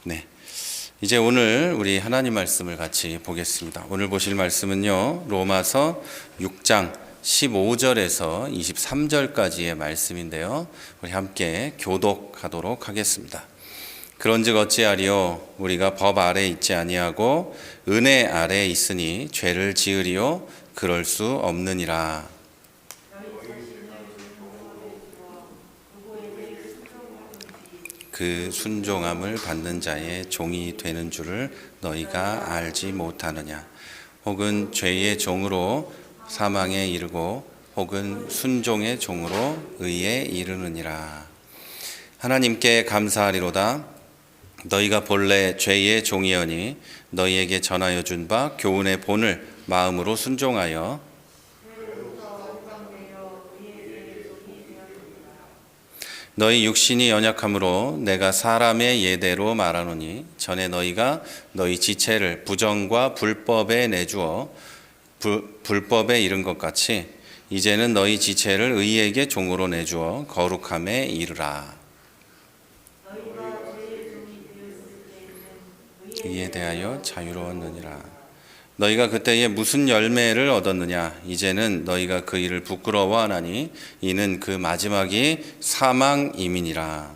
네. 이제 오늘 우리 하나님 말씀을 같이 보겠습니다. 오늘 보실 말씀은요, 로마서 6장 15절에서 23절까지의 말씀인데요. 우리 함께 교독하도록 하겠습니다. 그런즉 어찌하리요? 우리가 법 아래 있지 아니하고 은혜 아래 있으니 죄를 지으리요? 그럴 수 없느니라. 그 순종함을 받는 자의 종이 되는 줄을 너희가 알지 못하느냐? 혹은 죄의 종으로 사망에 이르고 혹은 순종의 종으로 의에 이르느니라. 하나님께 감사하리로다. 너희가 본래 죄의 종이여니 너희에게 전하여 준 바 교훈의 본을 마음으로 순종하여 너희 육신이 연약함으로 내가 사람의 예대로 말하노니 전에 너희가 너희 지체를 부정과 불법에 내주어 불법에 이른 것 같이 이제는 너희 지체를 의에게 종으로 내주어 거룩함에 이르라. 이에 대하여 자유로웠느니라. 너희가 그때에 무슨 열매를 얻었느냐? 이제는 너희가 그 일을 부끄러워하나니 이는 그 마지막이 사망임이니라.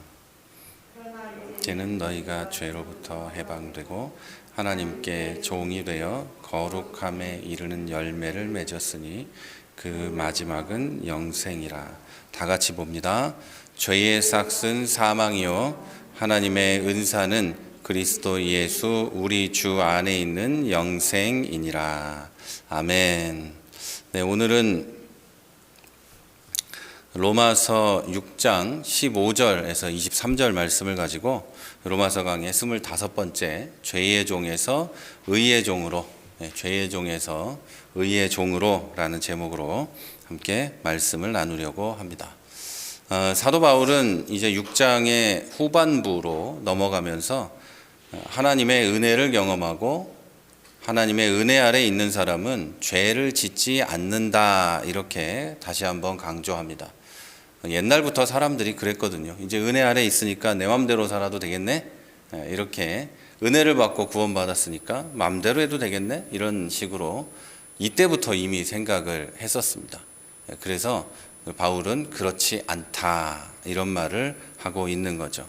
이제는 너희가 죄로부터 해방되고 하나님께 종이 되어 거룩함에 이르는 열매를 맺었으니 그 마지막은 영생이라. 다 같이 봅니다. 죄의 삭은 사망이요 하나님의 은사는 그리스도 예수 우리 주 안에 있는 영생이니라. 아멘. 네, 오늘은 로마서 6장 15절에서 23절 말씀을 가지고 로마서 강의 25번째 죄의 종에서 의의 종으로, 죄의 종에서 의의 종으로 라는 제목으로 함께 말씀을 나누려고 합니다. 사도 바울은 이제 6장의 후반부로 넘어가면서 하나님의 은혜를 경험하고 하나님의 은혜 아래 있는 사람은 죄를 짓지 않는다, 이렇게 다시 한번 강조합니다. 옛날부터 사람들이 그랬거든요. 이제 은혜 아래 있으니까 내 맘대로 살아도 되겠네? 이렇게 은혜를 받고 구원받았으니까 맘대로 해도 되겠네? 이런 식으로 이때부터 이미 생각을 했었습니다. 그래서 바울은 그렇지 않다, 이런 말을 하고 있는 거죠.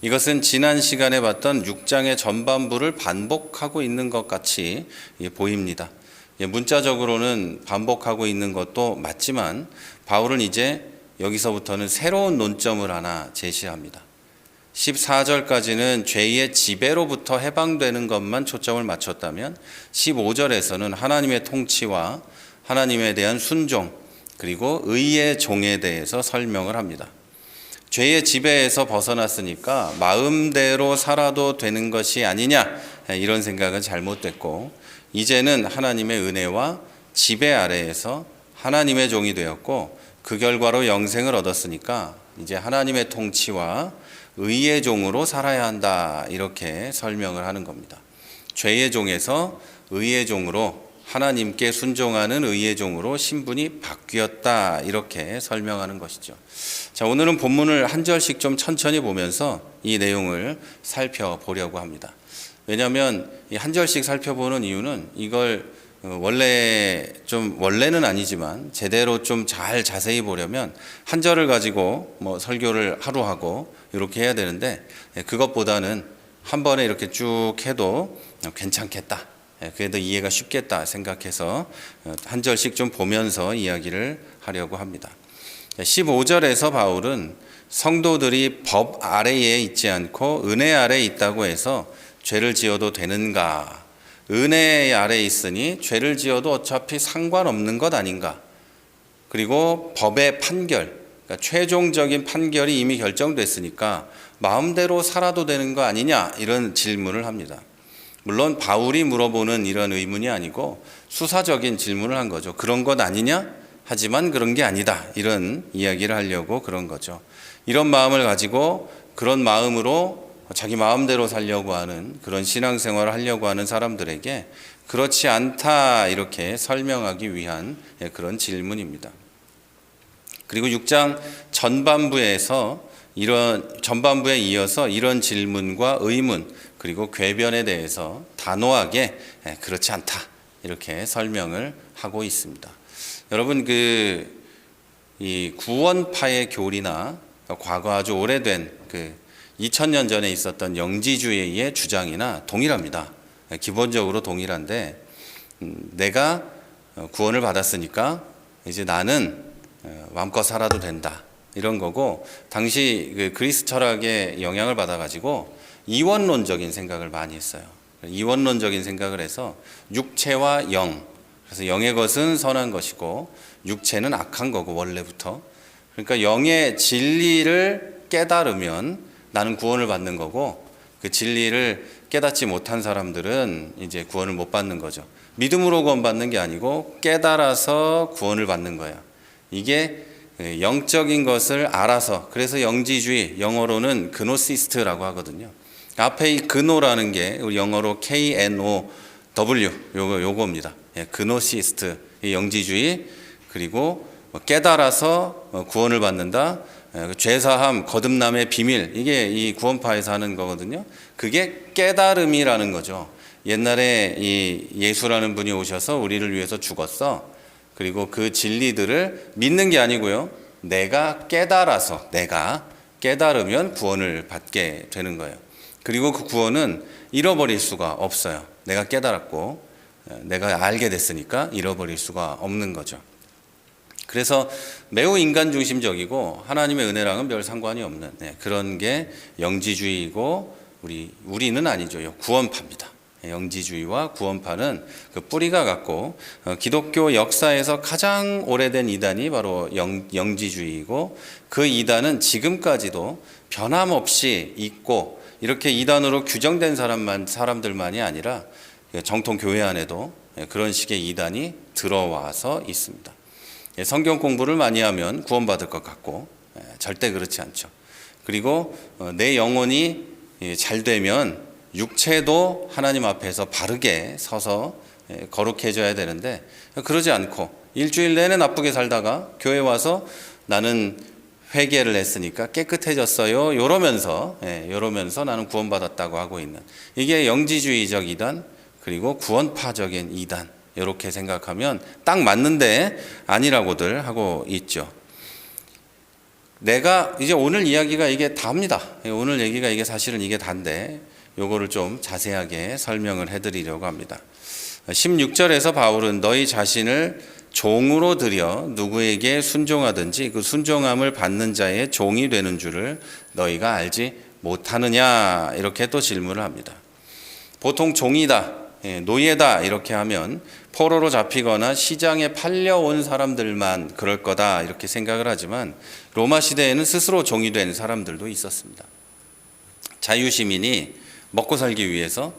이것은 지난 시간에 봤던 6장의 전반부를 반복하고 있는 것 같이 보입니다. 문자적으로는 반복하고 있는 것도 맞지만 바울은 이제 여기서부터는 새로운 논점을 하나 제시합니다. 14절까지는 죄의 지배로부터 해방되는 것만 초점을 맞췄다면 15절에서는 하나님의 통치와 하나님에 대한 순종, 그리고 의의 종에 대해서 설명을 합니다. 죄의 지배에서 벗어났으니까 마음대로 살아도 되는 것이 아니냐, 이런 생각은 잘못됐고, 이제는 하나님의 은혜와 지배 아래에서 하나님의 종이 되었고 그 결과로 영생을 얻었으니까 이제 하나님의 통치와 의의 종으로 살아야 한다, 이렇게 설명을 하는 겁니다. 죄의 종에서 의의 종으로, 하나님께 순종하는 의의 종으로 신분이 바뀌었다, 이렇게 설명하는 것이죠. 자, 오늘은 본문을 한 절씩 좀 천천히 보면서 이 내용을 살펴보려고 합니다. 왜냐하면 이 한 절씩 살펴보는 이유는 이걸 원래는 아니지만 제대로 좀 잘 자세히 보려면 한 절을 가지고 설교를 하루 하고 이렇게 해야 되는데, 그것보다는 한 번에 이렇게 쭉 해도 괜찮겠다, 그래도 이해가 쉽겠다 생각해서 한 절씩 좀 보면서 이야기를 하려고 합니다. 15절에서 바울은 성도들이 법 아래에 있지 않고 은혜 아래에 있다고 해서 죄를 지어도 되는가? 은혜 아래에 있으니 죄를 지어도 어차피 상관없는 것 아닌가? 그리고 법의 판결, 그러니까 최종적인 판결이 이미 결정됐으니까 마음대로 살아도 되는 거 아니냐? 이런 질문을 합니다. 물론 바울이 물어보는 이런 의문이 아니고 수사적인 질문을 한 거죠. 그런 것 아니냐? 하지만 그런 게 아니다, 이런 이야기를 하려고 그런 거죠. 이런 마음을 가지고 그런 마음으로 자기 마음대로 살려고 하는, 그런 신앙생활을 하려고 하는 사람들에게 그렇지 않다, 이렇게 설명하기 위한 그런 질문입니다. 그리고 6장 전반부에서 이런 전반부에 이어서 이런 질문과 의문 그리고 궤변에 대해서 단호하게 그렇지 않다 이렇게 설명을 하고 있습니다. 여러분 이 구원파의 교리나 과거 아주 오래된 2000년 전에 있었던 영지주의의 주장이나 동일합니다. 기본적으로 동일한데 내가 구원을 받았으니까 이제 나는 마음껏 살아도 된다 이런 거고, 당시 그리스 철학의 영향을 받아가지고 이원론적인 생각을 많이 했어요. 이원론적인 생각을 해서 육체와 영, 그래서 영의 것은 선한 것이고 육체는 악한 거고 원래부터, 그러니까 영의 진리를 깨달으면 나는 구원을 받는 거고 그 진리를 깨닫지 못한 사람들은 이제 구원을 못 받는 거죠. 믿음으로 구원받는 게 아니고 깨달아서 구원을 받는 거예요. 이게 영적인 것을 알아서, 그래서 영지주의, 영어로는 그노시스트라고 하거든요. 앞에 이 그노라는 게 우리 영어로 KNOW 요거입니다. 그노시스트, 영지주의, 그리고 깨달아서 구원을 받는다. 죄사함, 거듭남의 비밀, 이게 이 구원파에서 하는 거거든요. 그게 깨달음이라는 거죠. 옛날에 이 예수라는 분이 오셔서 우리를 위해서 죽었어. 그리고 그 진리들을 믿는 게 아니고요. 내가 깨달으면 구원을 받게 되는 거예요. 그리고 그 구원은 잃어버릴 수가 없어요. 내가 깨달았고 내가 알게 됐으니까 잃어버릴 수가 없는 거죠. 그래서 매우 인간 중심적이고 하나님의 은혜랑은 별 상관이 없는 그런 게 영지주의이고 우리는 아니죠. 구원파입니다. 영지주의와 구원파는 그 뿌리가 같고 기독교 역사에서 가장 오래된 이단이 바로 영지주의이고 그 이단은 지금까지도 변함없이 있고 이렇게 이단으로 규정된 사람들만이 아니라 정통 교회 안에도 그런 식의 이단이 들어와서 있습니다. 성경 공부를 많이 하면 구원받을 것 같고 절대 그렇지 않죠. 그리고 내 영혼이 잘 되면 육체도 하나님 앞에서 바르게 서서 거룩해져야 되는데 그러지 않고 일주일 내내 나쁘게 살다가 교회 와서 나는 회개를 했으니까 깨끗해졌어요 이러면서 나는 구원받았다고 하고 있는, 이게 영지주의적 이단 그리고 구원파적인 이단, 이렇게 생각하면 딱 맞는데 아니라고들 하고 있죠. 내가 이제 오늘 이야기가 이게 다입니다. 오늘 얘기가 이게 사실은 이게 다인데 요거를 좀 자세하게 설명을 해드리려고 합니다. 16절에서 바울은 너희 자신을 종으로 들여 누구에게 순종하든지 그 순종함을 받는 자의 종이 되는 줄을 너희가 알지 못하느냐 이렇게 또 질문을 합니다. 보통 종이다, 노예다 이렇게 하면 포로로 잡히거나 시장에 팔려온 사람들만 그럴 거다 이렇게 생각을 하지만 로마 시대에는 스스로 종이 된 사람들도 있었습니다. 자유시민이 먹고 살기 위해서,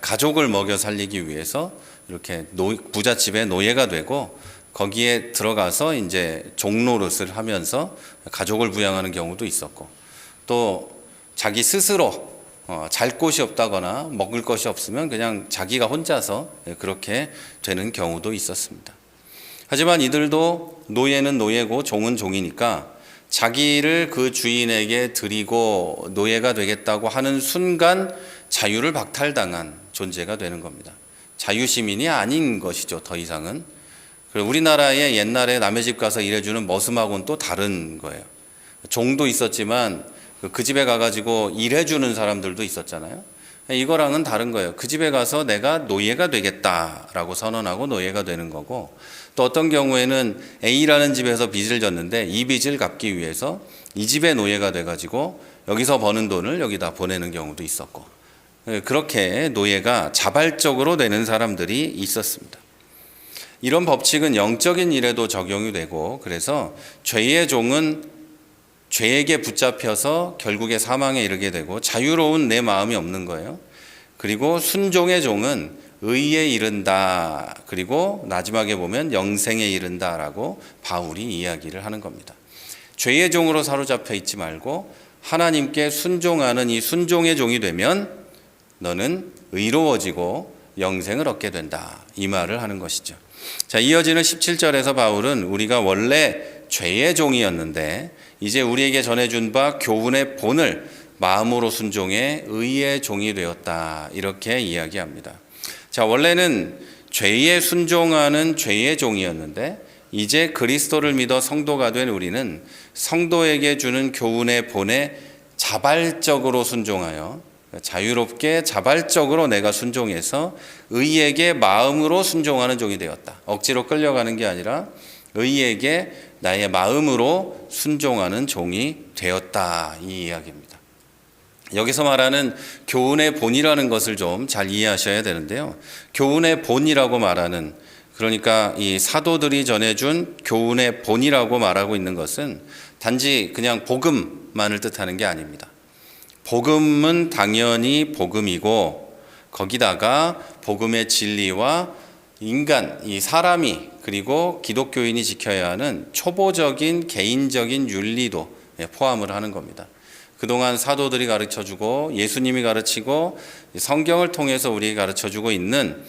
가족을 먹여 살리기 위해서 이렇게 부잣집의 노예가 되고 거기에 들어가서 이제 종노릇을 하면서 가족을 부양하는 경우도 있었고, 또 자기 스스로 잘 곳이 없다거나 먹을 것이 없으면 그냥 자기가 혼자서 그렇게 되는 경우도 있었습니다. 하지만 이들도 노예는 노예고 종은 종이니까 자기를 그 주인에게 드리고 노예가 되겠다고 하는 순간 자유를 박탈당한 존재가 되는 겁니다. 자유시민이 아닌 것이죠, 더 이상은. 우리나라에 옛날에 남의 집 가서 일해주는 머슴하고는 또 다른 거예요. 종도 있었지만 그 집에 가가지고 일해주는 사람들도 있었잖아요. 이거랑은 다른 거예요. 그 집에 가서 내가 노예가 되겠다라고 선언하고 노예가 되는 거고, 또 어떤 경우에는 A라는 집에서 빚을 졌는데 이 빚을 갚기 위해서 이 집의 노예가 돼가지고 여기서 버는 돈을 여기다 보내는 경우도 있었고, 그렇게 노예가 자발적으로 되는 사람들이 있었습니다. 이런 법칙은 영적인 일에도 적용이 되고, 그래서 죄의 종은 죄에게 붙잡혀서 결국에 사망에 이르게 되고 자유로운 내 마음이 없는 거예요. 그리고 순종의 종은 의에 이른다, 그리고 마지막에 보면 영생에 이른다라고 바울이 이야기를 하는 겁니다. 죄의 종으로 사로잡혀 있지 말고 하나님께 순종하는 이 순종의 종이 되면 너는 의로워지고 영생을 얻게 된다, 이 말을 하는 것이죠. 자, 이어지는 17절에서 바울은 우리가 원래 죄의 종이었는데 이제 우리에게 전해준 바 교훈의 본을 마음으로 순종해 의의 종이 되었다. 이렇게 이야기합니다. 자, 원래는 죄에 순종하는 죄의 종이었는데 이제 그리스도를 믿어 성도가 된 우리는 성도에게 주는 교훈의 본에 자발적으로 순종하여 자유롭게 자발적으로 내가 순종해서 의에게 마음으로 순종하는 종이 되었다. 억지로 끌려가는 게 아니라 의에게 나의 마음으로 순종하는 종이 되었다. 이 이야기입니다. 여기서 말하는 교훈의 본이라는 것을 좀 잘 이해하셔야 되는데요. 교훈의 본이라고 말하는, 그러니까 이 사도들이 전해준 교훈의 본이라고 말하고 있는 것은 단지 그냥 복음만을 뜻하는 게 아닙니다. 복음은 당연히 복음이고 거기다가 복음의 진리와 인간, 이 사람이 그리고 기독교인이 지켜야 하는 초보적인 개인적인 윤리도 포함을 하는 겁니다. 그동안 사도들이 가르쳐주고 예수님이 가르치고 성경을 통해서 우리에게 가르쳐주고 있는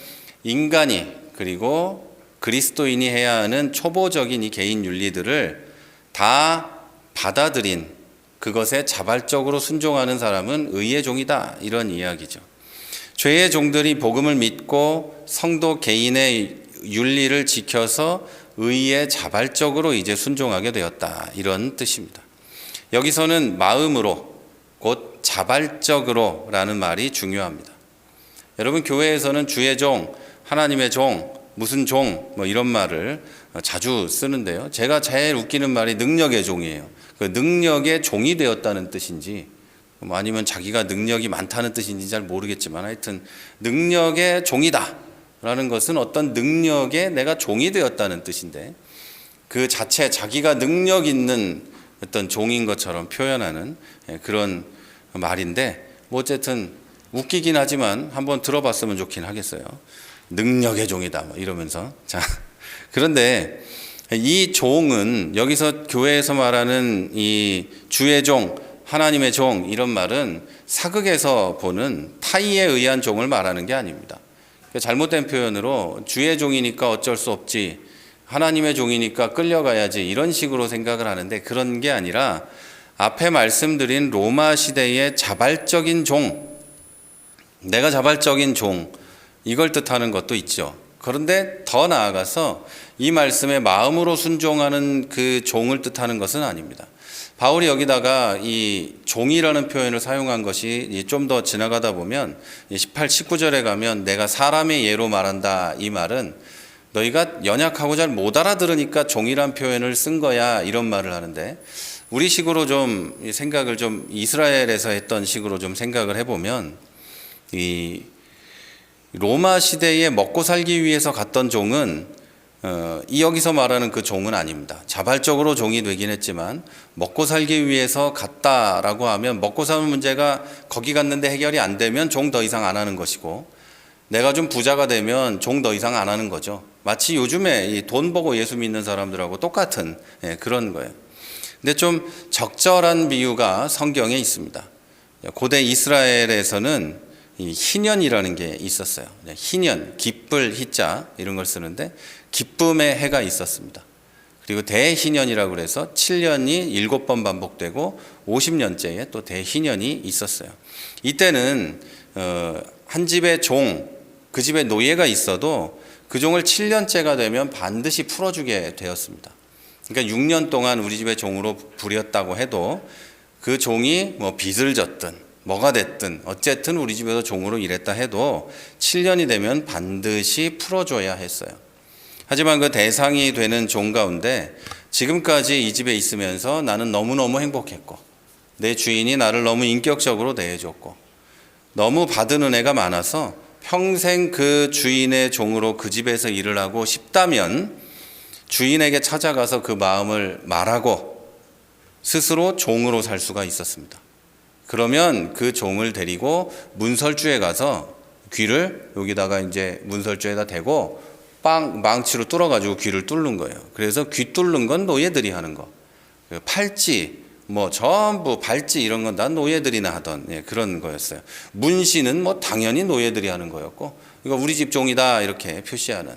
인간이 그리고 그리스도인이 해야 하는 초보적인 이 개인 윤리들을 다 받아들인, 그것에 자발적으로 순종하는 사람은 의의 종이다. 이런 이야기죠. 죄의 종들이 복음을 믿고 성도 개인의 윤리를 지켜서 의에 자발적으로 이제 순종하게 되었다. 이런 뜻입니다. 여기서는 마음으로, 곧 자발적으로 라는 말이 중요합니다. 여러분, 교회에서는 주의 종, 하나님의 종, 무슨 종, 뭐 이런 말을 자주 쓰는데요. 제가 제일 웃기는 말이 능력의 종이에요. 그 능력의 종이 되었다는 뜻인지 아니면 자기가 능력이 많다는 뜻인지 잘 모르겠지만 하여튼 능력의 종이다 라는 것은 어떤 능력에 내가 종이 되었다는 뜻인데 그 자체 자기가 능력 있는 어떤 종인 것처럼 표현하는 그런 말인데 뭐 어쨌든 웃기긴 하지만 한번 들어봤으면 좋긴 하겠어요. 능력의 종이다 뭐 이러면서. 자, 그런데 이 종은 여기서 교회에서 말하는 이 주의 종, 하나님의 종 이런 말은 사극에서 보는 타의에 의한 종을 말하는 게 아닙니다. 잘못된 표현으로 주의 종이니까 어쩔 수 없지, 하나님의 종이니까 끌려가야지 이런 식으로 생각을 하는데 그런 게 아니라 앞에 말씀드린 로마 시대의 자발적인 종, 내가 자발적인 종 이걸 뜻하는 것도 있죠. 그런데 더 나아가서 이 말씀에 마음으로 순종하는 그 종을 뜻하는 것은 아닙니다. 바울이 여기다가 이 종이라는 표현을 사용한 것이 좀 더 지나가다 보면 18, 19절에 가면 내가 사람의 예로 말한다 이 말은 너희가 연약하고 잘 못 알아들으니까 종이란 표현을 쓴 거야 이런 말을 하는데 우리식으로 좀 생각을 좀 이스라엘에서 했던 식으로 좀 생각을 해보면 이 로마 시대에 먹고 살기 위해서 갔던 종은 이 여기서 말하는 그 종은 아닙니다. 자발적으로 종이 되긴 했지만 먹고 살기 위해서 갔다라고 하면 먹고 사는 문제가 거기 갔는데 해결이 안 되면 종 더 이상 안 하는 것이고 내가 좀 부자가 되면 종 더 이상 안 하는 거죠. 마치 요즘에 이 돈 보고 예수 믿는 사람들하고 똑같은 그런 거예요. 근데 좀 적절한 비유가 성경에 있습니다. 고대 이스라엘에서는 이 희년이라는 게 있었어요. 희년, 기쁠 희자 이런 걸 쓰는데 기쁨의 해가 있었습니다. 그리고 대희년이라고 그래서 7년이 7번 반복되고 50년째에 또 대희년이 있었어요. 이때는 한 집에 종, 그 집에 노예가 있어도 그 종을 7년째가 되면 반드시 풀어주게 되었습니다. 그러니까 6년 동안 우리 집에 종으로 부렸다고 해도 그 종이 뭐 빚을 졌든 뭐가 됐든 어쨌든 우리 집에서 종으로 일했다 해도 7년이 되면 반드시 풀어줘야 했어요. 하지만 그 대상이 되는 종 가운데 지금까지 이 집에 있으면서 나는 너무너무 행복했고 내 주인이 나를 너무 인격적으로 대해줬고 너무 받은 은혜가 많아서 평생 그 주인의 종으로 그 집에서 일을 하고 싶다면 주인에게 찾아가서 그 마음을 말하고 스스로 종으로 살 수가 있었습니다. 그러면 그 종을 데리고 문설주에 가서 귀를 여기다가 이제 문설주에다 대고 망치로 뚫어가지고 귀를 뚫는 거예요. 그래서 귀 뚫는 건 노예들이 하는 거. 팔찌, 뭐 전부 발찌 이런 건 다 노예들이나 하던 그런 거였어요. 문신은 뭐 당연히 노예들이 하는 거였고, 이거 우리 집 종이다 이렇게 표시하는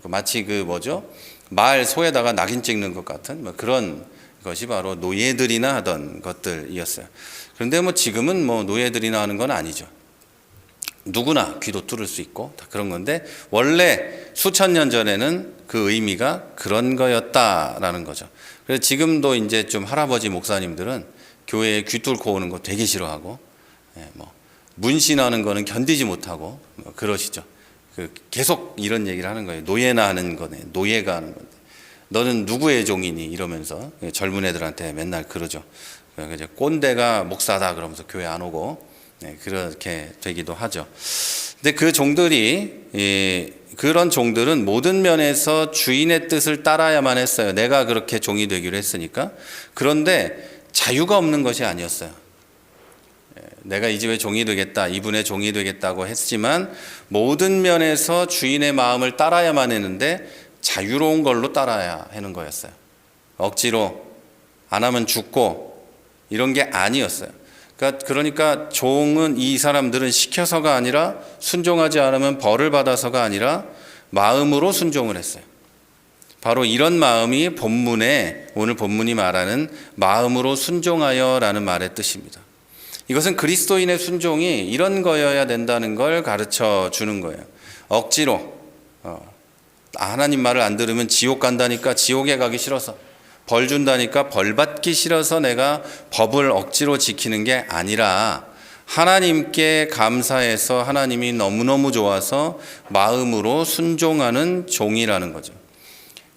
마치 그 뭐죠? 말 소에다가 낙인 찍는 것 같은 뭐 그런 그것이 바로 노예들이나 하던 것들이었어요. 그런데 뭐 지금은 뭐 노예들이나 하는 건 아니죠. 누구나 귀도 뚫을 수 있고 다 그런 건데, 원래 수천 년 전에는 그 의미가 그런 거였다라는 거죠. 그래서 지금도 이제 좀 할아버지 목사님들은 교회에 귀 뚫고 오는 거 되게 싫어하고, 뭐 문신하는 거는 견디지 못하고 뭐 그러시죠. 계속 이런 얘기를 하는 거예요. 노예나 하는 거네. 노예가 하는 건데. 너는 누구의 종이니? 이러면서 젊은 애들한테 맨날 그러죠. 이제 꼰대가 목사다 그러면서 교회 안 오고, 그렇게 되기도 하죠. 근데 그 종들이, 그런 종들은 모든 면에서 주인의 뜻을 따라야만 했어요. 내가 그렇게 종이 되기로 했으니까. 그런데 자유가 없는 것이 아니었어요. 내가 이 집의 종이 되겠다, 이분의 종이 되겠다고 했지만 모든 면에서 주인의 마음을 따라야만 했는데 자유로운 걸로 따라야 하는 거였어요. 억지로 안 하면 죽고 이런 게 아니었어요. 그러니까 종은, 이 사람들은 시켜서가 아니라, 순종하지 않으면 벌을 받아서가 아니라 마음으로 순종을 했어요. 바로 이런 마음이 오늘 본문이 말하는 마음으로 순종하여라는 말의 뜻입니다. 이것은 그리스도인의 순종이 이런 거여야 된다는 걸 가르쳐 주는 거예요. 억지로 하나님 말을 안 들으면 지옥 간다니까 지옥에 가기 싫어서, 벌 준다니까 벌 받기 싫어서 내가 법을 억지로 지키는 게 아니라, 하나님께 감사해서 하나님이 너무너무 좋아서 마음으로 순종하는 종이라는 거죠.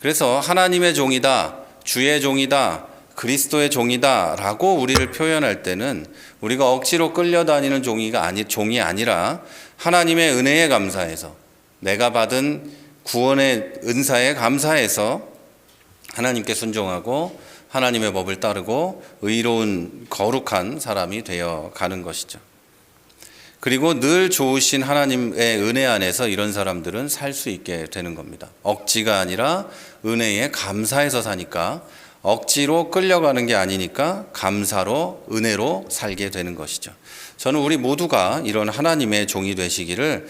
그래서 하나님의 종이다, 주의 종이다, 그리스도의 종이다 라고 우리를 표현할 때는 우리가 억지로 끌려다니는 종이 아니라 하나님의 은혜에 감사해서, 내가 받은 구원의 은사에 감사해서 하나님께 순종하고 하나님의 법을 따르고 의로운 거룩한 사람이 되어 가는 것이죠. 그리고 늘 좋으신 하나님의 은혜 안에서 이런 사람들은 살 수 있게 되는 겁니다. 억지가 아니라 은혜에 감사해서 사니까, 억지로 끌려가는 게 아니니까 감사로, 은혜로 살게 되는 것이죠. 저는 우리 모두가 이런 하나님의 종이 되시기를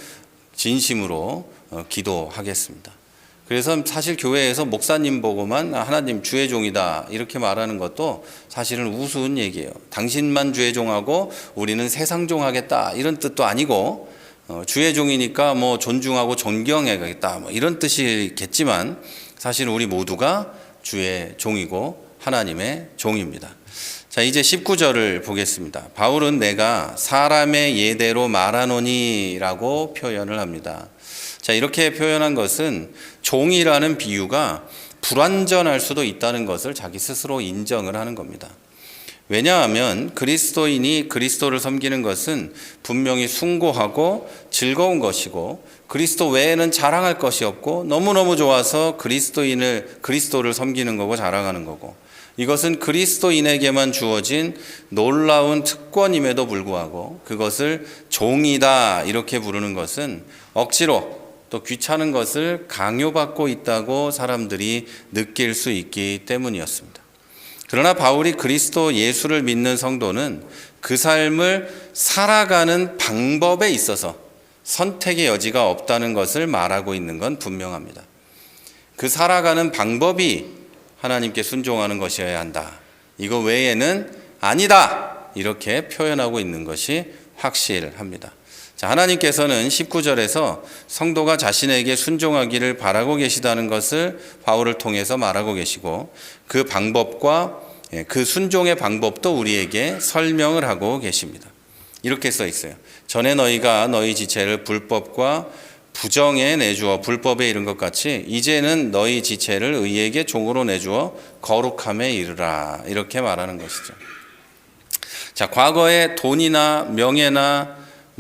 진심으로 기도하겠습니다. 그래서 사실 교회에서 목사님 보고만 하나님 주의 종이다 이렇게 말하는 것도 사실은 우스운 얘기예요. 당신만 주의 종하고 우리는 세상 종하겠다 이런 뜻도 아니고, 주의 종이니까 뭐 존중하고 존경해야겠다 뭐 이런 뜻이겠지만, 사실 우리 모두가 주의 종이고 하나님의 종입니다. 자, 이제 19절을 보겠습니다. 바울은 내가 사람의 예대로 말하노니 라고 표현을 합니다. 자, 이렇게 표현한 것은 종이라는 비유가 불완전할 수도 있다는 것을 자기 스스로 인정을 하는 겁니다. 왜냐하면 그리스도인이 그리스도를 섬기는 것은 분명히 숭고하고 즐거운 것이고, 그리스도 외에는 자랑할 것이 없고, 너무너무 좋아서 그리스도를 섬기는 거고 자랑하는 거고, 이것은 그리스도인에게만 주어진 놀라운 특권임에도 불구하고 그것을 종이다 이렇게 부르는 것은 억지로, 또 귀찮은 것을 강요받고 있다고 사람들이 느낄 수 있기 때문이었습니다. 그러나 바울이 그리스도 예수를 믿는 성도는 그 삶을 살아가는 방법에 있어서 선택의 여지가 없다는 것을 말하고 있는 건 분명합니다. 그 살아가는 방법이 하나님께 순종하는 것이어야 한다, 이거 외에는 아니다, 이렇게 표현하고 있는 것이 확실합니다. 자, 하나님께서는 19절에서 성도가 자신에게 순종하기를 바라고 계시다는 것을 바울을 통해서 말하고 계시고, 그 방법과 그 순종의 방법도 우리에게 설명을 하고 계십니다. 이렇게 써 있어요. 전에 너희가 너희 지체를 불법과 부정에 내주어 불법에 이른 것 같이 이제는 너희 지체를 의에게 종으로 내주어 거룩함에 이르라, 이렇게 말하는 것이죠. 자, 과거에 돈이나 명예나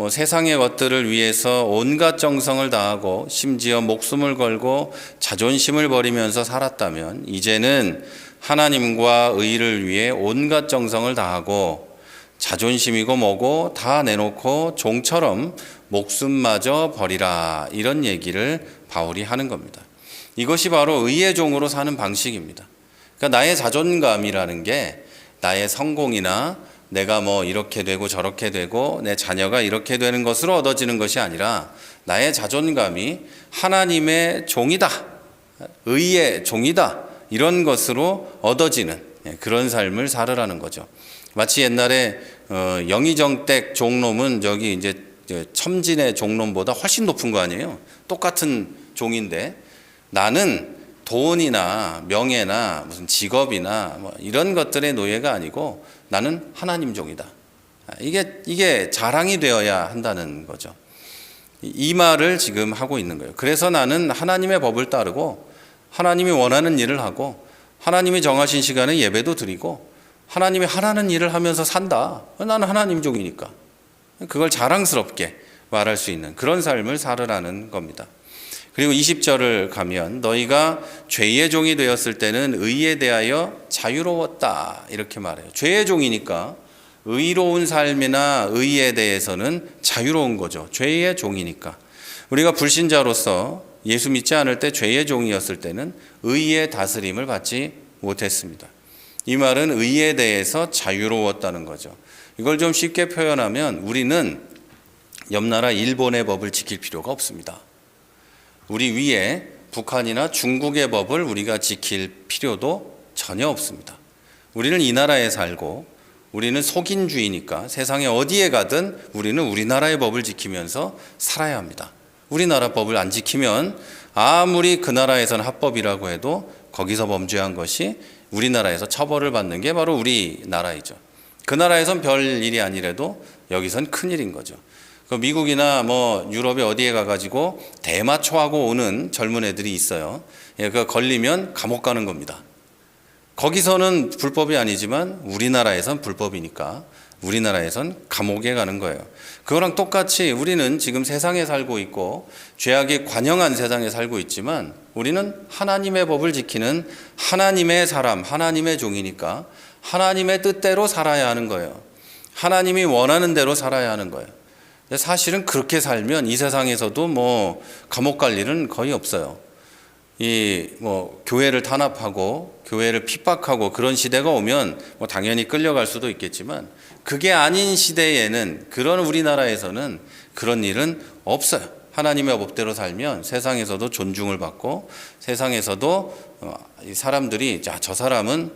세상의 것들을 위해서 온갖 정성을 다하고 심지어 목숨을 걸고 자존심을 버리면서 살았다면, 이제는 하나님과 의를 위해 온갖 정성을 다하고 자존심이고 뭐고 다 내놓고 종처럼 목숨마저 버리라, 이런 얘기를 바울이 하는 겁니다. 이것이 바로 의의 종으로 사는 방식입니다. 그러니까 나의 자존감이라는 게 나의 성공이나 내가 이렇게 되고 저렇게 되고 내 자녀가 이렇게 되는 것으로 얻어지는 것이 아니라, 나의 자존감이 하나님의 종이다, 의의 종이다, 이런 것으로 얻어지는, 그런 삶을 살으라는 거죠. 마치 옛날에 영의정댁 종놈은 저기 이제 첨진의 종놈보다 훨씬 높은 거 아니에요. 똑같은 종인데 나는 돈이나 명예나 무슨 직업이나 뭐 이런 것들의 노예가 아니고 나는 하나님 종이다. 이게 자랑이 되어야 한다는 거죠. 이 말을 지금 하고 있는 거예요. 그래서 나는 하나님의 법을 따르고 하나님이 원하는 일을 하고 하나님이 정하신 시간에 예배도 드리고 하나님이 하라는 일을 하면서 산다. 나는 하나님 종이니까. 그걸 자랑스럽게 말할 수 있는 그런 삶을 살으라는 겁니다. 그리고 20절을 가면 너희가 죄의 종이 되었을 때는 의에 대하여 자유로웠다 이렇게 말해요. 죄의 종이니까 의로운 삶이나 의에 대해서는 자유로운 거죠. 죄의 종이니까. 우리가 불신자로서 예수 믿지 않을 때 죄의 종이었을 때는 의의 다스림을 받지 못했습니다. 이 말은 의에 대해서 자유로웠다는 거죠. 이걸 좀 쉽게 표현하면 우리는 옆나라 일본의 법을 지킬 필요가 없습니다. 우리 위에 북한이나 중국의 법을 우리가 지킬 필요도 전혀 없습니다. 우리는 이 나라에 살고 우리는 속인주의니까 세상에 어디에 가든 우리는 우리나라의 법을 지키면서 살아야 합니다. 우리나라 법을 안 지키면 아무리 그 나라에서는 합법이라고 해도 거기서 범죄한 것이 우리나라에서 처벌을 받는 게 바로 우리나라이죠. 그 나라에선 별 일이 아니래도 여기선 큰일인 거죠. 그 미국이나 뭐 유럽에 어디에 가가지고 대마초하고 오는 젊은 애들이 있어요. 그 걸리면 감옥 가는 겁니다. 거기서는 불법이 아니지만 우리나라에선 불법이니까 우리나라에선 감옥에 가는 거예요. 그거랑 똑같이 우리는 지금 세상에 살고 있고 죄악이 관영한 세상에 살고 있지만 우리는 하나님의 법을 지키는 하나님의 사람, 하나님의 종이니까 하나님의 뜻대로 살아야 하는 거예요. 하나님이 원하는 대로 살아야 하는 거예요. 사실은 그렇게 살면 이 세상에서도 뭐 감옥 갈 일은 거의 없어요. 교회를 탄압하고 교회를 핍박하고 그런 시대가 오면 뭐 당연히 끌려갈 수도 있겠지만 그게 아닌 시대에는 그런 우리나라에서는 그런 일은 없어요. 하나님의 법대로 살면 세상에서도 존중을 받고 세상에서도 사람들이 저 사람은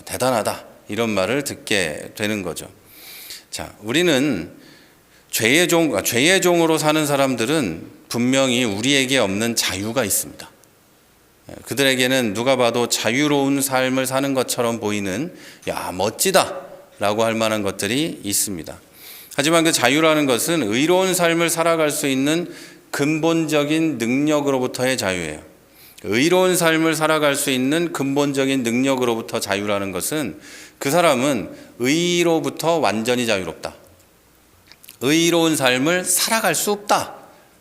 대단하다 이런 말을 듣게 되는 거죠. 자, 우리는 죄의 종으로 사는 사람들은 분명히 우리에게 없는 자유가 있습니다. 그들에게는 누가 봐도 자유로운 삶을 사는 것처럼 보이는 멋지다 라고 할 만한 것들이 있습니다. 하지만 그 자유라는 것은 의로운 삶을 살아갈 수 있는 근본적인 능력으로부터의 자유예요. 의로운 삶을 살아갈 수 있는 근본적인 능력으로부터 자유라는 것은 그 사람은 의로부터 완전히 자유롭다. 의로운 삶을 살아갈 수 없다.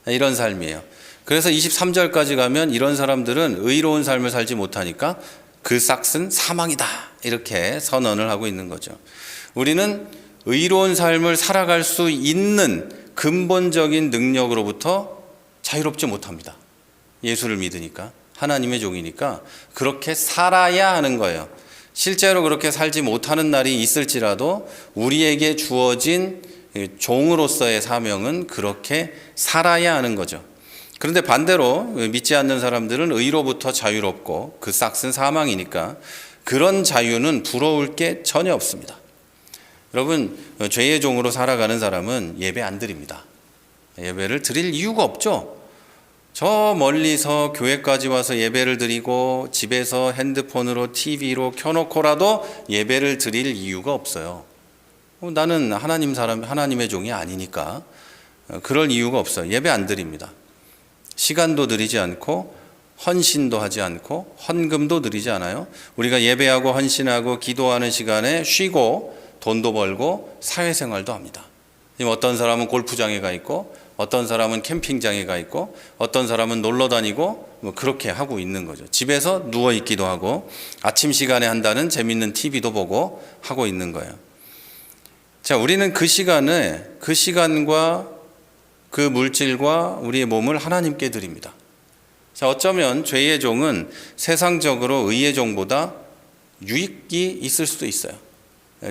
이런 삶이에요. 그래서 23절까지 가면 이런 사람들은 의로운 삶을 살지 못하니까 그 삭은 사망이다. 이렇게 선언을 하고 있는 거죠. 우리는 의로운 삶을 살아갈 수 있는 근본적인 능력으로부터 자유롭지 못합니다. 예수를 믿으니까, 하나님의 종이니까 그렇게 살아야 하는 거예요. 실제로 그렇게 살지 못하는 날이 있을지라도 우리에게 주어진 종으로서의 사명은 그렇게 살아야 하는 거죠. 그런데 반대로 믿지 않는 사람들은 의로부터 자유롭고 그 삭은 사망이니까 그런 자유는 부러울 게 전혀 없습니다. 여러분, 죄의 종으로 살아가는 사람은 예배 안 드립니다. 예배를 드릴 이유가 없죠. 저 멀리서 교회까지 와서 예배를 드리고 집에서 핸드폰으로 TV로 켜놓고라도 예배를 드릴 이유가 없어요. 나는 하나님의 종이 아니니까 그럴 이유가 없어요. 예배 안 드립니다. 시간도 드리지 않고 헌신도 하지 않고 헌금도 드리지 않아요. 우리가 예배하고 헌신하고 기도하는 시간에 쉬고 돈도 벌고 사회생활도 합니다. 어떤 사람은 골프장에 가 있고 어떤 사람은 캠핑장에 가 있고 어떤 사람은 놀러 다니고 그렇게 하고 있는 거죠. 집에서 누워 있기도 하고 아침 시간에 한다는 재밌는 TV도 보고 하고 있는 거예요. 자, 우리는 그 시간과 그 물질과 우리의 몸을 하나님께 드립니다. 자, 어쩌면 죄의 종은 세상적으로 의의 종보다 유익이 있을 수도 있어요.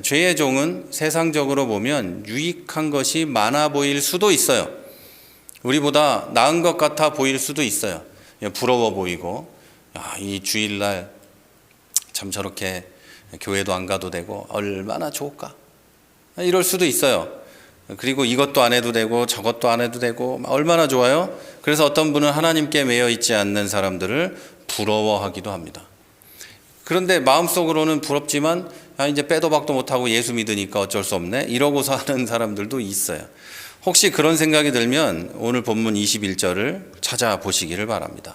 죄의 종은 세상적으로 보면 유익한 것이 많아 보일 수도 있어요. 우리보다 나은 것 같아 보일 수도 있어요. 부러워 보이고, 이 주일날 참 저렇게 교회도 안 가도 되고 얼마나 좋을까? 이럴 수도 있어요. 그리고 이것도 안 해도 되고 저것도 안 해도 되고 얼마나 좋아요? 그래서 어떤 분은 하나님께 매여 있지 않는 사람들을 부러워하기도 합니다. 그런데 마음속으로는 부럽지만 이제 빼도 박도 못하고 예수 믿으니까 어쩔 수 없네 이러고서 하는 사람들도 있어요. 혹시 그런 생각이 들면 오늘 본문 21절을 찾아보시기를 바랍니다.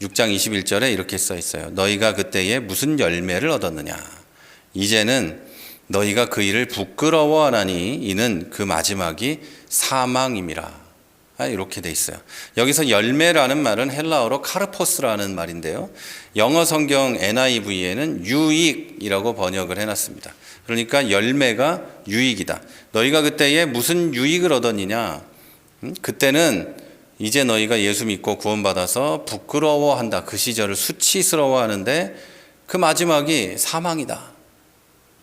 6장 21절에 이렇게 써 있어요. 너희가 그때에 무슨 열매를 얻었느냐? 이제는 너희가 그 일을 부끄러워하나니 이는 그 마지막이 사망임이라. 이렇게 돼 있어요. 여기서 열매라는 말은 헬라어로 카르포스라는 말인데요. 영어 성경 NIV에는 유익이라고 번역을 해놨습니다. 그러니까 열매가 유익이다. 너희가 그때에 무슨 유익을 얻었느냐? 그때는 이제 너희가 예수 믿고 구원받아서 부끄러워한다. 그 시절을 수치스러워하는데 그 마지막이 사망이다.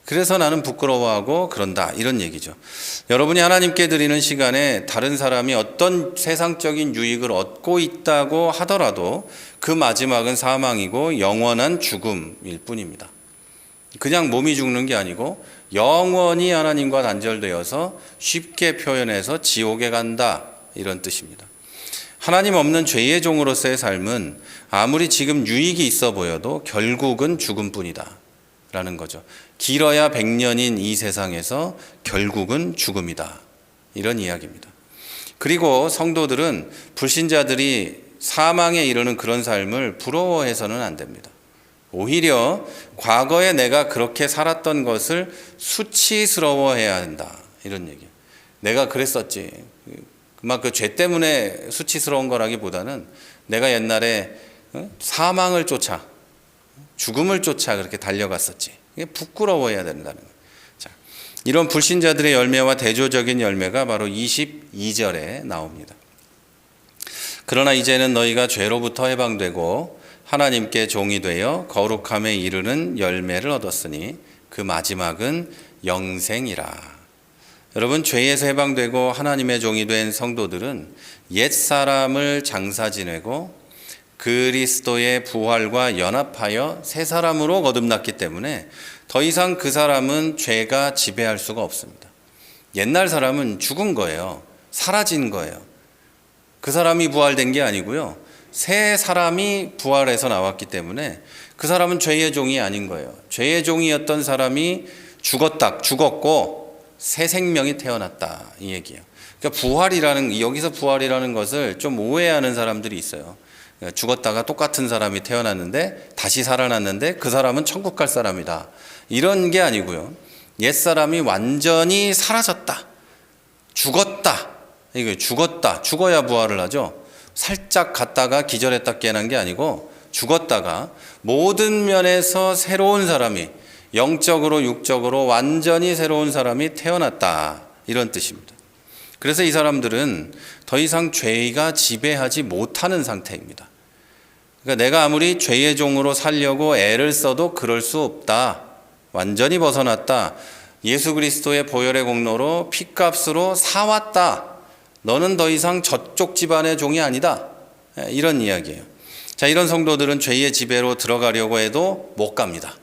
그래서 나는 부끄러워하고 그런다. 이런 얘기죠. 여러분이 하나님께 드리는 시간에 다른 사람이 어떤 세상적인 유익을 얻고 있다고 하더라도 그 마지막은 사망이고 영원한 죽음일 뿐입니다. 그냥 몸이 죽는 게 아니고 영원히 하나님과 단절되어서 쉽게 표현해서 지옥에 간다. 이런 뜻입니다. 하나님 없는 죄의 종으로서의 삶은 아무리 지금 유익이 있어 보여도 결국은 죽음뿐이다. 라는 거죠. 길어야 100년인 이 세상에서 결국은 죽음이다. 이런 이야기입니다. 그리고 성도들은 불신자들이 사망에 이르는 그런 삶을 부러워해서는 안 됩니다. 오히려 과거에 내가 그렇게 살았던 것을 수치스러워해야 한다. 이런 얘기예요. 내가 그랬었지. 막 그 죄 때문에 수치스러운 거라기보다는 내가 옛날에 사망을 쫓아 죽음을 쫓아 그렇게 달려갔었지. 이게 부끄러워해야 된다는 거예요. 자, 이런 불신자들의 열매와 대조적인 열매가 바로 22절에 나옵니다. 그러나 이제는 너희가 죄로부터 해방되고 하나님께 종이 되어 거룩함에 이르는 열매를 얻었으니 그 마지막은 영생이라. 여러분, 죄에서 해방되고 하나님의 종이 된 성도들은 옛사람을 장사 지내고 그리스도의 부활과 연합하여 새 사람으로 거듭났기 때문에 더 이상 그 사람은 죄가 지배할 수가 없습니다. 옛날 사람은 죽은 거예요. 사라진 거예요. 그 사람이 부활된 게 아니고요. 새 사람이 부활해서 나왔기 때문에 그 사람은 죄의 종이 아닌 거예요. 죄의 종이었던 사람이 죽었고 새 생명이 태어났다. 이 얘기예요. 그러니까 여기서 부활이라는 것을 좀 오해하는 사람들이 있어요. 죽었다가 똑같은 사람이 태어났는데 다시 살아났는데 그 사람은 천국 갈 사람이다. 이런 게 아니고요. 옛사람이 완전히 사라졌다. 죽었다. 이거 죽었다. 죽어야 부활을 하죠. 살짝 갔다가 기절했다 깨난 게 아니고 죽었다가 모든 면에서 새로운 사람이 영적으로 육적으로 완전히 새로운 사람이 태어났다. 이런 뜻입니다. 그래서 이 사람들은 더 이상 죄가 지배하지 못하는 상태입니다. 그러니까 내가 아무리 죄의 종으로 살려고 애를 써도 그럴 수 없다. 완전히 벗어났다. 예수 그리스도의 보혈의 공로로 피값으로 사왔다. 너는 더 이상 저쪽 집안의 종이 아니다. 이런 이야기예요. 자, 이런 성도들은 죄의 지배로 들어가려고 해도 못 갑니다.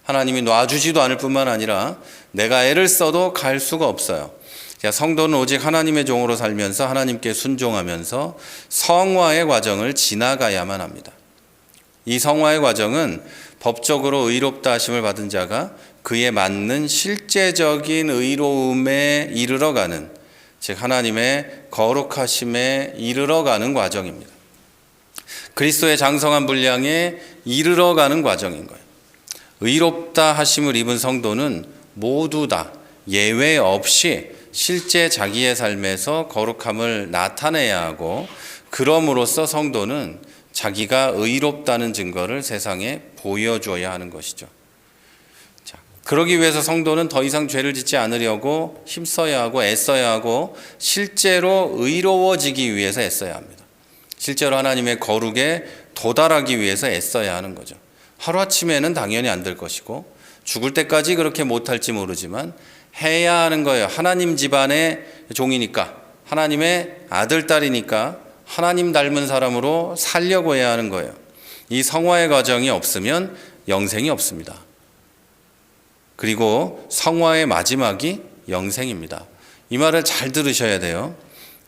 하나님이 놔주지도 않을 뿐만 아니라 내가 애를 써도 갈 수가 없어요. 자, 성도는 오직 하나님의 종으로 살면서 하나님께 순종하면서 성화의 과정을 지나가야만 합니다. 이 성화의 과정은 법적으로 의롭다 하심을 받은 자가 그에 맞는 실제적인 의로움에 이르러가는, 즉 하나님의 거룩하심에 이르러가는 과정입니다. 그리스도의 장성한 분량에 이르러가는 과정인 거예요. 의롭다 하심을 입은 성도는 모두 다 예외 없이 실제 자기의 삶에서 거룩함을 나타내야 하고, 그럼으로써 성도는 자기가 의롭다는 증거를 세상에 보여줘야 하는 것이죠. 자, 그러기 위해서 성도는 더 이상 죄를 짓지 않으려고 힘써야 하고 애써야 하고 실제로 의로워지기 위해서 애써야 합니다. 실제로 하나님의 거룩에 도달하기 위해서 애써야 하는 거죠. 하루아침에는 당연히 안 될 것이고 죽을 때까지 그렇게 못할지 모르지만 해야 하는 거예요. 하나님 집안의 종이니까, 하나님의 아들, 딸이니까 하나님 닮은 사람으로 살려고 해야 하는 거예요. 이 성화의 과정이 없으면 영생이 없습니다. 그리고 성화의 마지막이 영생입니다. 이 말을 잘 들으셔야 돼요.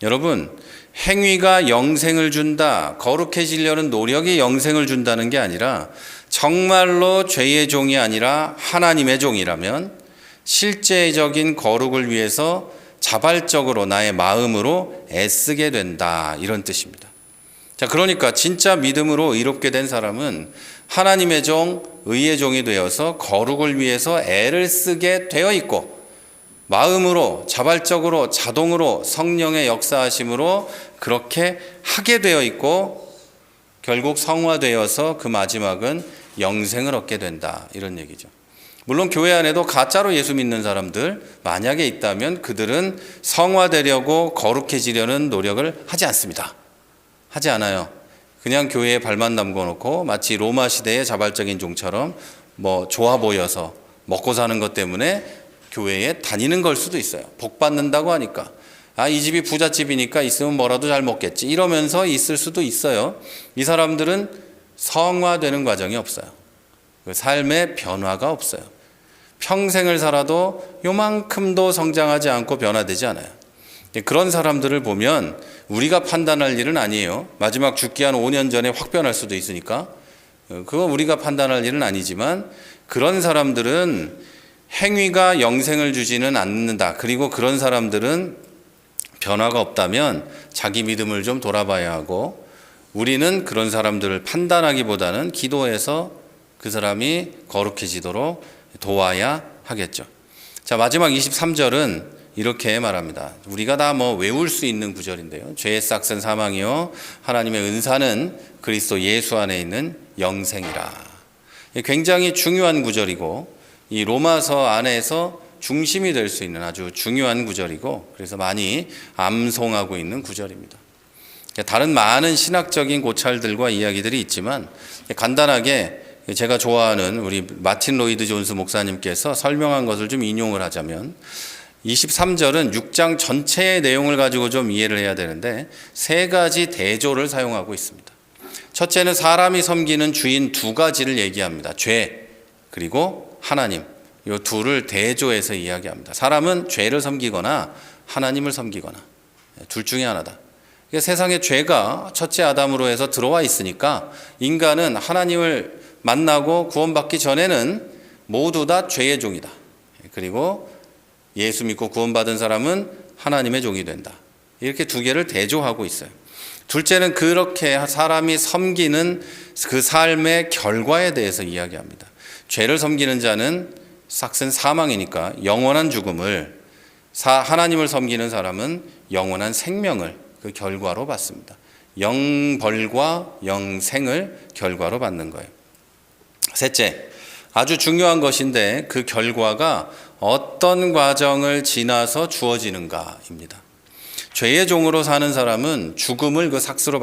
여러분, 행위가 영생을 준다, 거룩해지려는 노력이 영생을 준다는 게 아니라 정말로 죄의 종이 아니라 하나님의 종이라면 실제적인 거룩을 위해서 자발적으로 나의 마음으로 애쓰게 된다, 이런 뜻입니다. 자, 그러니까 진짜 믿음으로 의롭게 된 사람은 하나님의 종, 의의 종이 되어서 거룩을 위해서 애를 쓰게 되어 있고, 마음으로 자발적으로 자동으로 성령의 역사하심으로 그렇게 하게 되어 있고, 결국 성화되어서 그 마지막은 영생을 얻게 된다, 이런 얘기죠. 물론 교회 안에도 가짜로 예수 믿는 사람들 만약에 있다면 그들은 성화되려고 거룩해지려는 노력을 하지 않습니다. 하지 않아요. 그냥 교회에 발만 담궈 놓고 마치 로마 시대의 자발적인 종처럼 좋아 보여서 먹고 사는 것 때문에 교회에 다니는 걸 수도 있어요. 복 받는다고 하니까. 이 집이 부잣집이니까 있으면 뭐라도 잘 먹겠지, 이러면서 있을 수도 있어요. 이 사람들은 성화되는 과정이 없어요. 그 삶의 변화가 없어요. 평생을 살아도 요만큼도 성장하지 않고 변화되지 않아요. 그런 사람들을 보면 우리가 판단할 일은 아니에요. 마지막 죽기 한 5년 전에 확 변할 수도 있으니까 그건 우리가 판단할 일은 아니지만, 그런 사람들은 행위가 영생을 주지는 않는다. 그리고 그런 사람들은 변화가 없다면 자기 믿음을 좀 돌아봐야 하고, 우리는 그런 사람들을 판단하기보다는 기도해서 그 사람이 거룩해지도록 도와야 하겠죠. 자, 마지막 23절은 이렇게 말합니다. 우리가 다 외울 수 있는 구절인데요. 죄의 싹은 사망이요 하나님의 은사는 그리스도 예수 안에 있는 영생이라. 굉장히 중요한 구절이고, 이 로마서 안에서 중심이 될 수 있는 아주 중요한 구절이고, 그래서 많이 암송하고 있는 구절입니다. 다른 많은 신학적인 고찰들과 이야기들이 있지만 간단하게 제가 좋아하는 우리 마틴 로이드 존스 목사님께서 설명한 것을 좀 인용을 하자면, 23절은 6장 전체의 내용을 가지고 좀 이해를 해야 되는데 세 가지 대조를 사용하고 있습니다. 첫째는 사람이 섬기는 주인 두 가지를 얘기합니다. 죄, 그리고 하나님. 이 둘을 대조해서 이야기합니다. 사람은 죄를 섬기거나 하나님을 섬기거나 둘 중에 하나다. 세상에 죄가 첫째 아담으로 해서 들어와 있으니까 인간은 하나님을 만나고 구원받기 전에는 모두 다 죄의 종이다. 그리고 예수 믿고 구원받은 사람은 하나님의 종이 된다. 이렇게 두 개를 대조하고 있어요. 둘째는 그렇게 사람이 섬기는 그 삶의 결과에 대해서 이야기합니다. 죄를 섬기는 자는 삭은 사망이니까 영원한 죽음을, 하나님을 섬기는 사람은 영원한 생명을 그 결과로 받습니다. 영벌과 영생을 결과로 받는 거예요. 셋째, 아주 중요한 것인데 그 결과가 어떤 과정을 지나서 주어지는가입니다. 죄의 종으로 사는 사람은 죽음을 그 삭스로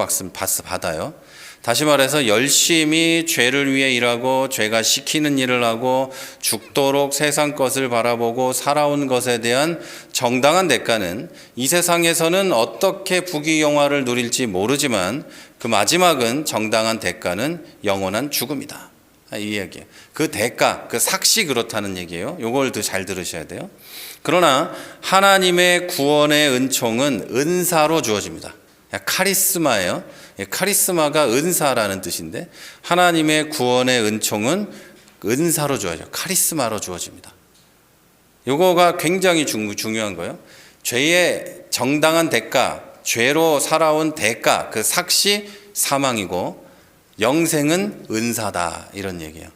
받아요. 다시 말해서 열심히 죄를 위해 일하고 죄가 시키는 일을 하고 죽도록 세상 것을 바라보고 살아온 것에 대한 정당한 대가는 이 세상에서는 어떻게 부귀영화를 누릴지 모르지만 그 마지막은 정당한 대가는 영원한 죽음이다. 이 이야기예요. 그 대가, 그 삭시 그렇다는 얘기예요. 이걸 더 잘 들으셔야 돼요. 그러나 하나님의 구원의 은총은 은사로 주어집니다. 카리스마예요. 카리스마가 은사라는 뜻인데 하나님의 구원의 은총은 은사로 주어져요. 카리스마로 주어집니다. 이거가 굉장히 중요한 거예요. 죄의 정당한 대가, 죄로 살아온 대가, 그 삭시 사망이고 영생은 은사다, 이런 얘기예요.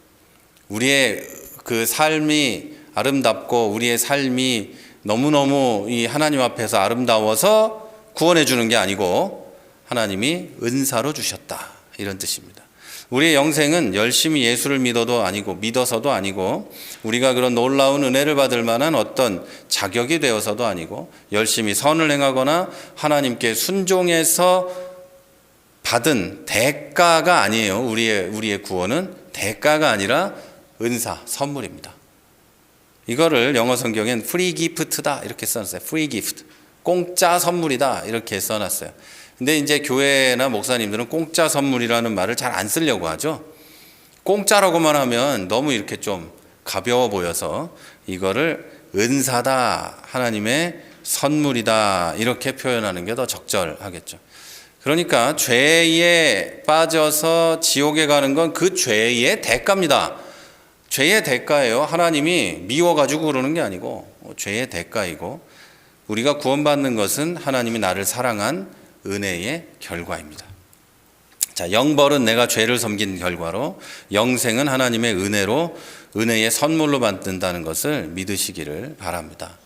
우리의 그 삶이 아름답고 우리의 삶이 너무너무 이 하나님 앞에서 아름다워서 구원해 주는 게 아니고 하나님이 은사로 주셨다, 이런 뜻입니다. 우리의 영생은 열심히 예수를 믿어서도 아니고 우리가 그런 놀라운 은혜를 받을 만한 어떤 자격이 되어서도 아니고 열심히 선을 행하거나 하나님께 순종해서 받은 대가가 아니에요. 우리의 구원은 대가가 아니라 은사, 선물입니다. 이거를 영어 성경엔 free gift다 이렇게 써놨어요. free gift, 공짜 선물이다 이렇게 써놨어요. 근데 이제 교회나 목사님들은 공짜 선물이라는 말을 잘 안 쓰려고 하죠. 공짜라고만 하면 너무 이렇게 좀 가벼워 보여서 이거를 은사다, 하나님의 선물이다, 이렇게 표현하는 게 더 적절하겠죠. 그러니까 죄에 빠져서 지옥에 가는 건 그 죄의 대가입니다. 죄의 대가예요. 하나님이 미워가지고 그러는 게 아니고 죄의 대가이고, 우리가 구원받는 것은 하나님이 나를 사랑한 은혜의 결과입니다. 자, 영벌은 내가 죄를 섬긴 결과로, 영생은 하나님의 은혜로, 은혜의 선물로 받는다는 것을 믿으시기를 바랍니다.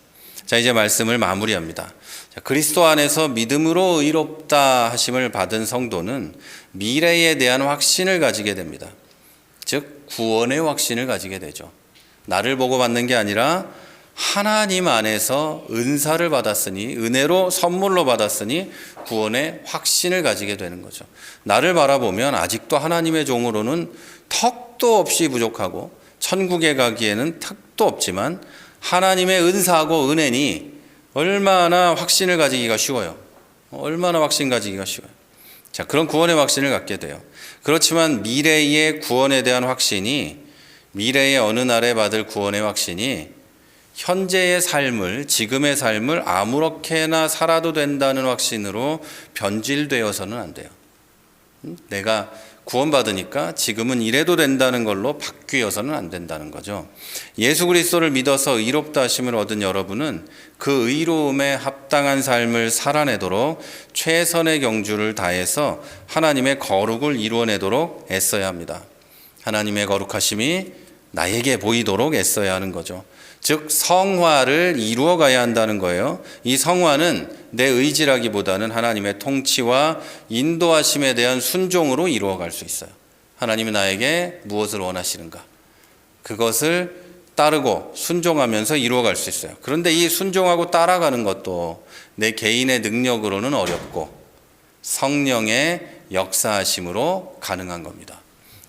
자, 이제 말씀을 마무리합니다. 자, 그리스도 안에서 믿음으로 의롭다 하심을 받은 성도는 미래에 대한 확신을 가지게 됩니다. 즉 구원의 확신을 가지게 되죠. 나를 보고 받는 게 아니라 하나님 안에서 은사를 받았으니, 은혜로 선물로 받았으니 구원의 확신을 가지게 되는 거죠. 나를 바라보면 아직도 하나님의 종으로는 턱도 없이 부족하고 천국에 가기에는 턱도 없지만 하나님의 은사하고 은혜니 얼마나 확신을 가지기가 쉬워요. 얼마나 확신 가지기가 쉬워요. 자, 그런 구원의 확신을 갖게 돼요. 그렇지만 미래의 구원에 대한 확신이, 미래의 어느 날에 받을 구원의 확신이 현재의 삶을, 지금의 삶을 아무렇게나 살아도 된다는 확신으로 변질되어서는 안 돼요. 내가 구원받으니까 지금은 이래도 된다는 걸로 바뀌어서는 안 된다는 거죠. 예수 그리스도를 믿어서 의롭다 하심을 얻은 여러분은 그 의로움에 합당한 삶을 살아내도록 최선의 경주를 다해서 하나님의 거룩을 이루어내도록 애써야 합니다. 하나님의 거룩하심이 나에게 보이도록 애써야 하는 거죠. 즉 성화를 이루어 가야 한다는 거예요. 이 성화는 내 의지라기보다는 하나님의 통치와 인도하심에 대한 순종으로 이루어 갈 수 있어요. 하나님이 나에게 무엇을 원하시는가, 그것을 따르고 순종하면서 이루어 갈 수 있어요. 그런데 이 순종하고 따라가는 것도 내 개인의 능력으로는 어렵고 성령의 역사하심으로 가능한 겁니다.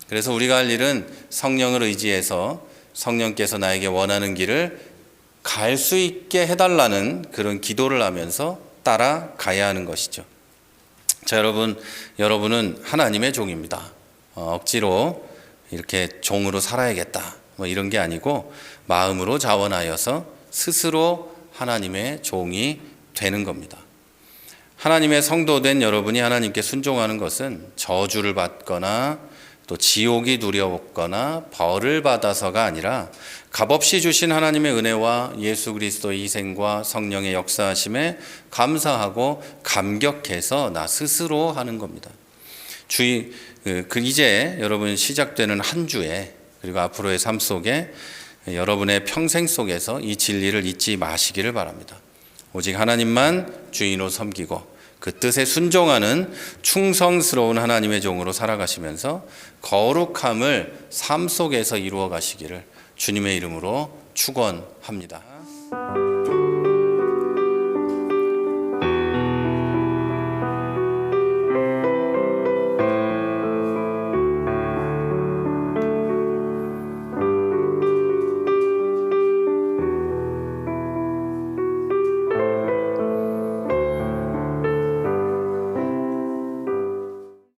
그래서 우리가 할 일은 성령을 의지해서 성령께서 나에게 원하는 길을 갈 수 있게 해달라는 그런 기도를 하면서 따라가야 하는 것이죠. 자, 여러분은 하나님의 종입니다. 억지로 이렇게 종으로 살아야겠다, 이런 게 아니고 마음으로 자원하여서 스스로 하나님의 종이 되는 겁니다. 하나님의 성도된 여러분이 하나님께 순종하는 것은 저주를 받거나 또 지옥이 두려웠거나 벌을 받아서가 아니라 값없이 주신 하나님의 은혜와 예수 그리스도의 희생과 성령의 역사하심에 감사하고 감격해서 나 스스로 하는 겁니다. 이제 여러분 시작되는 한 주에, 그리고 앞으로의 삶 속에, 여러분의 평생 속에서 이 진리를 잊지 마시기를 바랍니다. 오직 하나님만 주인으로 섬기고 그 뜻에 순종하는 충성스러운 하나님의 종으로 살아가시면서 거룩함을 삶 속에서 이루어 가시기를 주님의 이름으로 축원합니다.